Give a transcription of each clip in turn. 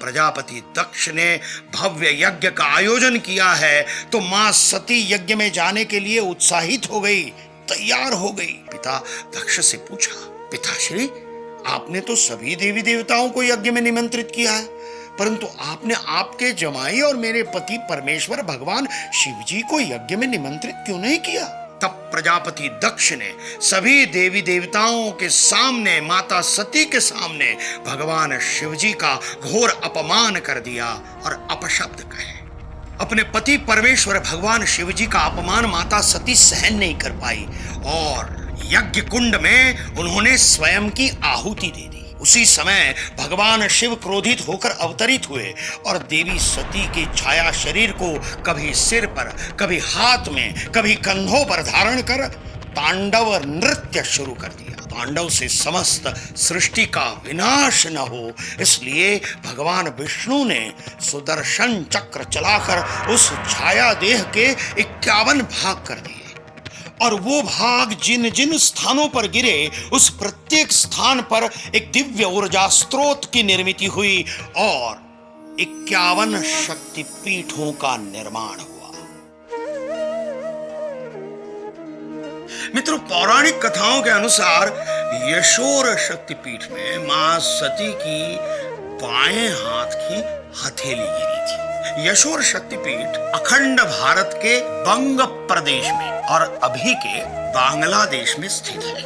प्रजापति दक्ष ने भव्य यज्ञ का आयोजन किया है तो मां सती यज्ञ में जाने के लिए उत्साहित हो गई, तैयार हो गई। पिता दक्ष से पूछा, पिताश्री, आपने तो सभी देवी देवताओं को यज्ञ में निमंत्रित किया है, परंतु आपने आपके जमाई और मेरे पति परमेश्वर भगवान शिव जी को यज्ञ में निमंत्रित क्यों नहीं किया? तब प्रजापति दक्ष ने सभी देवी देवताओं के सामने, माता सती के सामने भगवान शिव जी का घोर अपमान कर दिया और अपशब्द कहे। अपने पति परमेश्वर भगवान शिव जी का अपमान माता सती सहन नहीं कर पाई और यज्ञ कुंड में उन्होंने स्वयं की आहुति दे दी। उसी समय भगवान शिव क्रोधित होकर अवतरित हुए और देवी सती की छाया शरीर को कभी सिर पर, कभी हाथ में, कभी कंधों पर धारण कर तांडव नृत्य शुरू कर दिया। तांडव से समस्त सृष्टि का विनाश न हो, इसलिए भगवान विष्णु ने सुदर्शन चक्र चलाकर उस छाया देह के 51 भाग कर दिए और वो भाग जिन जिन स्थानों पर गिरे उस प्रत्येक स्थान पर एक दिव्य ऊर्जा स्रोत की निर्मित हुई और 51 शक्तिपीठों का निर्माण हुआ। मित्रों, पौराणिक कथाओं के अनुसार यशोर शक्तिपीठ में मां सती की बाएं हाथ की हथेली गिरी थी। यशोर शक्तिपीठ अखंड भारत के बंग प्रदेश में और अभी के बांग्लादेश में स्थित है।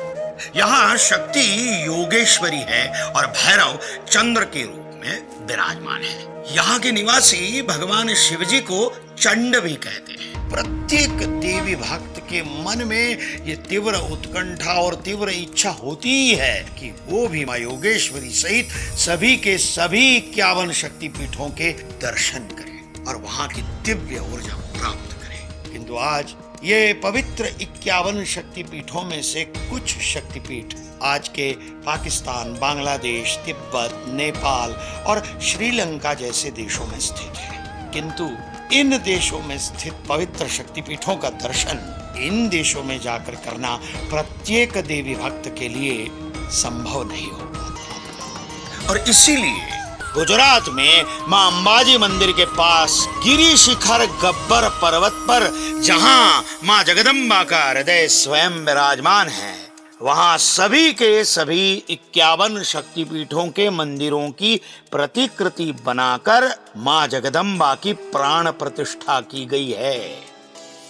यहाँ शक्ति योगेश्वरी है और भैरव चंद्र के रूप में विराजमान है। यहाँ के निवासी भगवान शिव जी को चंड भी कहते हैं। प्रत्येक देवी भक्त के मन में ये तीव्र उत्कंठा और तीव्र इच्छा होती ही है कि वो भी मां योगेश्वरी सहित सभी के सभी 51 शक्तिपीठों के दर्शन करें और वहां की दिव्य ऊर्जा प्राप्त करें। किंतु आज ये पवित्र 51 शक्तिपीठों में से कुछ शक्तिपीठ आज के पाकिस्तान, बांग्लादेश, तिब्बत, नेपाल और श्रीलंका जैसे देशों में स्थित है। किंतु इन देशों में स्थित पवित्र शक्तिपीठों का दर्शन इन देशों में जाकर करना प्रत्येक देवी भक्त के लिए संभव नहीं हो पाता और इसीलिए गुजरात में मां अंबाजी मंदिर के पास गिरी शिखर गब्बर पर्वत पर जहां मां जगदम्बा का हृदय स्वयं विराजमान है, वहां सभी के सभी 51 शक्तिपीठों के मंदिरों की प्रतिकृति बनाकर मां जगदम्बा की प्राण प्रतिष्ठा की गई है।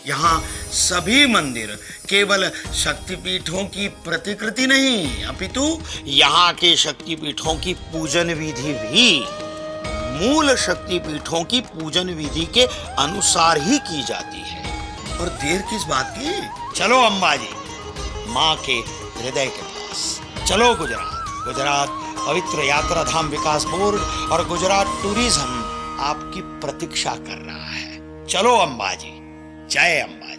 यहाँ सभी मंदिर केवल शक्तिपीठों की प्रतिकृति नहीं, अपितु यहाँ के शक्तिपीठों की पूजन विधि भी मूल शक्तिपीठों की पूजन विधि के अनुसार ही की जाती है। और देर किस बात की? चलो अंबाजी माँ के हृदय के पास, चलो गुजरात पवित्र यात्रा धाम विकास बोर्ड और गुजरात टूरिज्म आपकी प्रतीक्षा कर रहा है। चलो अंबाजी, जय अंबाजी।